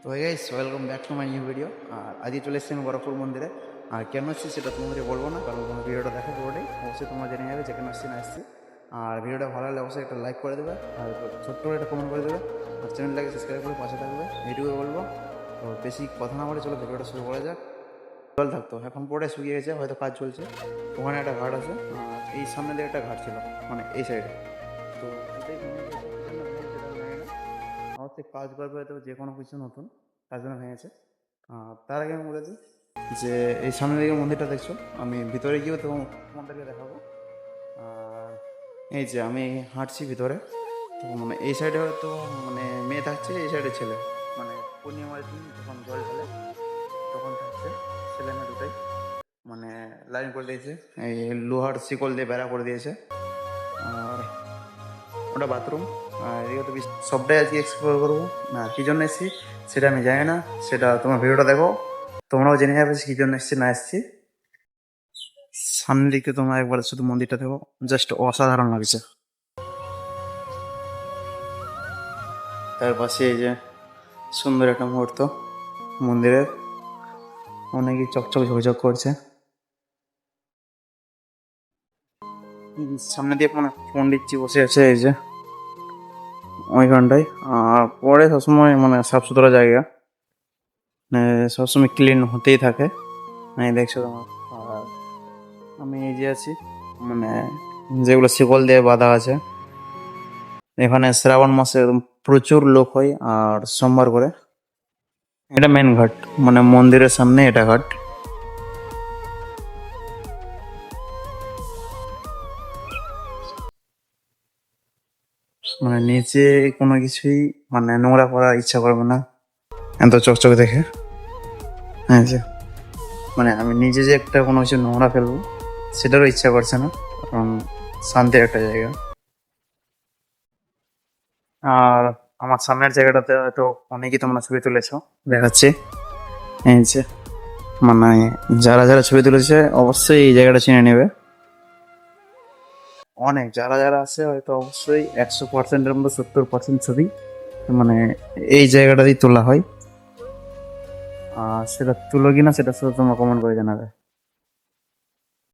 তো guys, welcome back to my new video. আর আজকে চলে এসেছি আমি বরফপুর মন্দিরে। আর কেন এসেছি সেটা তোমাদের বলবো না, কারণ তোমার ভিডিওটা দেখো পুরোটাই, অবশ্যই তোমরা জেনে যাবে যে কেন এসেছি না এসেছি। আর ভিডিওটা ভালো লাগলে অবশ্যই একটা লাইক করে দেবে, আর ছোট্ট করে একটা কমেন্ট করে দেবে, আর চ্যানেলটাকে সাবস্ক্রাইব করে পাশে থাকবে, এইটুকু বলবো। তো বেশি কথা না বলে চলো ভিডিওটা শুরু করা যাক। জল থাকতো, এখন পুরোটাই শুকিয়ে গেছে, হয়তো কাজ চলছে। ওখানে একটা ঘাট আছে, আর এই সামনে দিয়ে একটা ঘাট ছিল, মানে এই সাইডে। তো এটাই অবশ্যই কাজ করবে, হয়তো যে কোনো কিছু নতুন তার জন্য ভেঙেছে। তার আগে আমি বলে দিই যে এই সামনে দিকে মন্দিরটা দেখছো, আমি ভিতরে গিয়েও তোমাদেরকে দেখাবো। আর এই যে আমি হাঁটছি ভিতরে, তো মানে এই সাইডে হয়তো মানে মেয়ে থাকছে, এই সাইডে ছেলে, মানে পূর্ণিমার দিন যখন জল ঢালে তখন থাকছে ছেলে মেয়ে দুটাই, মানে লাইন করে দিয়েছে, এই লোহার শিকল দিয়ে বেড়া করে দিয়েছে। আর ওটা বাথরুম। আর এদিকে তো সবটাই আজকে এক্সপ্লোর করবো। না কী জন্য এসেছি সেটা আমি জানি না, সেটা তোমার ভিডিওটা দেখো, তোমরাও জেনে যাবে কী জন্য এসেছি না এসেছি। সামনের দিকে তোমরা একবার শুধু মন্দিরটা দেখো, জাস্ট অসাধারণ লাগছে। তার পাশে এই যে সুন্দর একটা মুহূর্ত মন্দিরের, অনেকই চকচক ঝকঝক করছে। সামনে দিয়ে মানে পণ্ডিতজি বসে আছে এই যে ওইখানটায়। আর পরে সবসময় মানে সাফ সুতরা জায়গা, মানে সবসময় ক্লিন হতেই থাকে, মানে দেখছো তোমার। আর আমি এই যে আছি, মানে যেগুলো শিকল দিয়ে বাঁধা আছে, এখানে শ্রাবণ মাসে একদম প্রচুর লোক হয়, আর সোমবার করে। এটা মেন ঘাট, মানে মন্দিরের সামনে এটা ঘাট। মানে নিচে কোনো কিছুই মানে নোংরা করার ইচ্ছা করবে না, এত চকচক দেখে। হ্যাঁ যে মানে আমি নিজে যে একটা কোনো কিছু নোংরা ফেলবো সেটারও ইচ্ছা করছে না, কারণ শান্তির একটা জায়গা। আর আমার সামনের জায়গাটাতে হয়তো অনেকেই তোমরা ছবি তুলেছো, দেখাচ্ছি এই যে, মানে যারা যারা ছবি তুলেছে অবশ্যই এই জায়গাটা চিনে নেবে। অনেক যারা যারা আছে হয়তো অবশ্যই 100%-এর মধ্যে 70% ছবি মানে এই জায়গাটাতেই তোলা হয়। আর সেটা তুলো কিনা সেটা শুধু তোমরা কমেন্ট করে জানাবে।